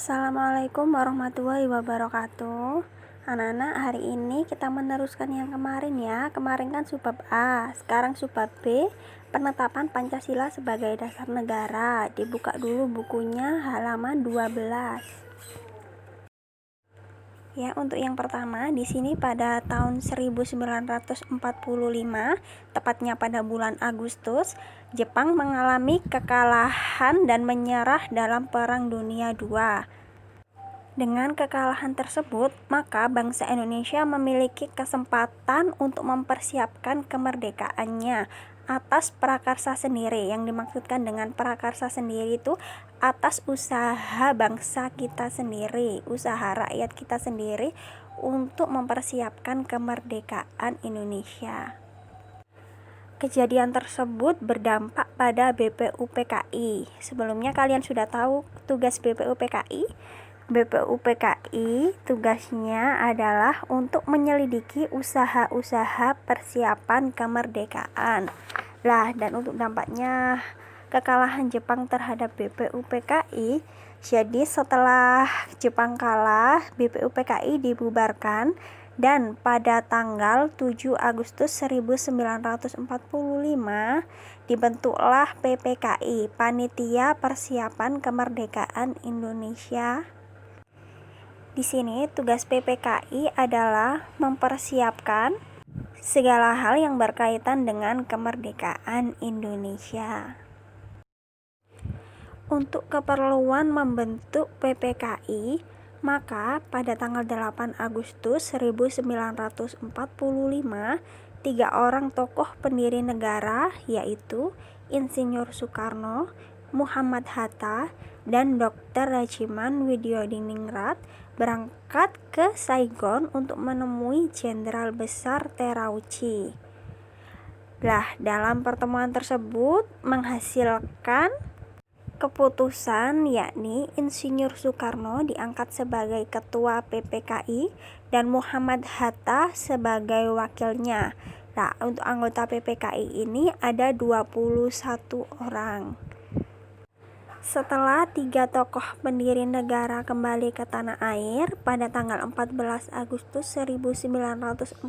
Assalamualaikum warahmatullahi wabarakatuh. Anak-anak, hari ini kita meneruskan yang kemarin ya. Kemarin kan subbab A, sekarang subbab B, penetapan Pancasila sebagai dasar negara. Dibuka dulu bukunya halaman 12. Ya, untuk yang pertama, di sini pada tahun 1945, tepatnya pada bulan Agustus, Jepang mengalami kekalahan dan menyerah dalam Perang Dunia II. Dengan kekalahan tersebut, maka bangsa Indonesia memiliki kesempatan untuk mempersiapkan kemerdekaannya atas prakarsa sendiri. Yang dimaksudkan dengan prakarsa sendiri itu atas usaha bangsa kita sendiri, usaha rakyat kita sendiri untuk mempersiapkan kemerdekaan Indonesia. Kejadian tersebut berdampak pada BPUPKI. Sebelumnya kalian sudah tahu tugas BPUPKI? BPUPKI tugasnya adalah untuk menyelidiki usaha-usaha persiapan kemerdekaan. Dan untuk dampaknya kekalahan Jepang terhadap BPUPKI, jadi setelah Jepang kalah, BPUPKI dibubarkan dan pada tanggal 7 Agustus 1945 dibentuklah PPKI, Panitia Persiapan Kemerdekaan Indonesia. Di sini tugas PPKI adalah mempersiapkan segala hal yang berkaitan dengan kemerdekaan Indonesia. Untuk keperluan membentuk PPKI, maka pada tanggal 8 Agustus 1945, 3 orang tokoh pendiri negara, yaitu Insinyur Soekarno, Muhammad Hatta, dan Dr. Rajiman Widyodiningrat berangkat ke Saigon untuk menemui Jenderal Besar Terauchi. Dalam pertemuan tersebut menghasilkan keputusan, yakni Insinyur Soekarno diangkat sebagai ketua PPKI dan Muhammad Hatta sebagai wakilnya. Untuk anggota PPKI ini ada 21 orang. Setelah 3 tokoh pendiri negara kembali ke tanah air pada tanggal 14 Agustus 1945,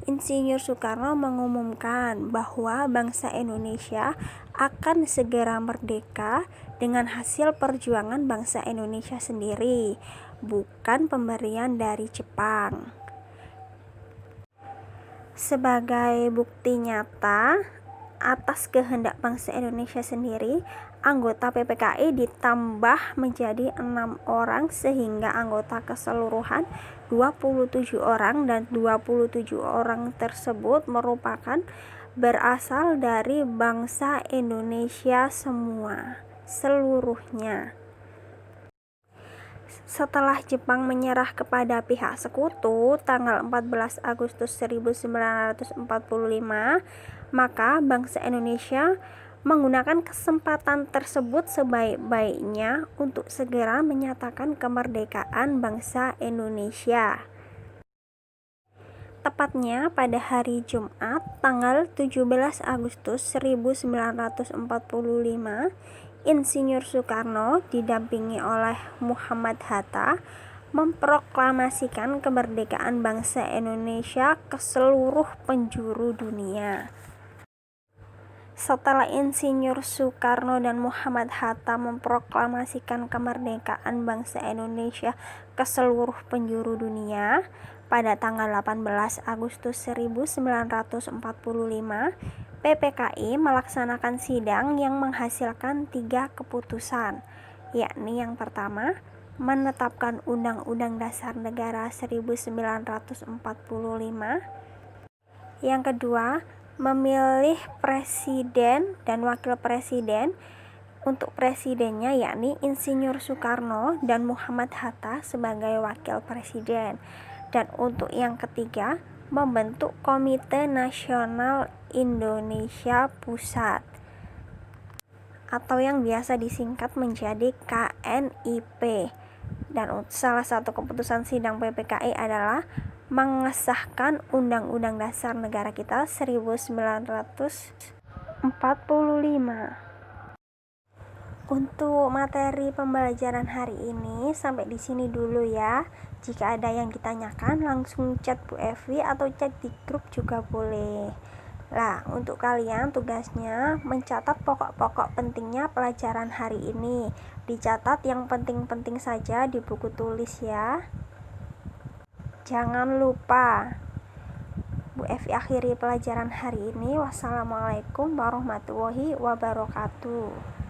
Insinyur Soekarno mengumumkan bahwa bangsa Indonesia akan segera merdeka dengan hasil perjuangan bangsa Indonesia sendiri, bukan pemberian dari Jepang. Sebagai bukti nyata atas kehendak bangsa Indonesia sendiri, anggota PPKI ditambah menjadi 6 orang sehingga anggota keseluruhan 27 orang, dan 27 orang tersebut merupakan berasal dari bangsa Indonesia seluruhnya. Setelah Jepang menyerah kepada pihak sekutu tanggal 14 Agustus 1945, maka bangsa Indonesia menggunakan kesempatan tersebut sebaik-baiknya untuk segera menyatakan kemerdekaan bangsa Indonesia. Tepatnya pada hari Jumat tanggal 17 Agustus 1945, Insinyur Soekarno didampingi oleh Muhammad Hatta memproklamasikan kemerdekaan bangsa Indonesia ke seluruh penjuru dunia. Setelah Insinyur Soekarno dan Muhammad Hatta memproklamasikan kemerdekaan bangsa Indonesia ke seluruh penjuru dunia, pada tanggal 18 Agustus 1945, PPKI melaksanakan sidang yang menghasilkan 3 keputusan, yakni yang pertama, menetapkan Undang-Undang Dasar Negara 1945. Yang kedua, memilih presiden dan wakil presiden. Untuk presidennya yakni Insinyur Soekarno dan Muhammad Hatta sebagai wakil presiden. Dan untuk yang ketiga, membentuk Komite Nasional Indonesia Pusat, atau yang biasa disingkat menjadi KNIP. Dan salah satu keputusan sidang PPKI adalah mengesahkan Undang-Undang Dasar Negara kita 1945. Untuk materi pembelajaran hari ini sampai di sini dulu ya. Jika ada yang ditanyakan langsung chat Bu Evi atau chat di grup juga boleh. Nah, untuk kalian tugasnya mencatat pokok-pokok pentingnya pelajaran hari ini. Dicatat yang penting-penting saja di buku tulis ya. Jangan lupa. Bu Evi akhiri pelajaran hari ini. Wassalamualaikum warahmatullahi wabarakatuh.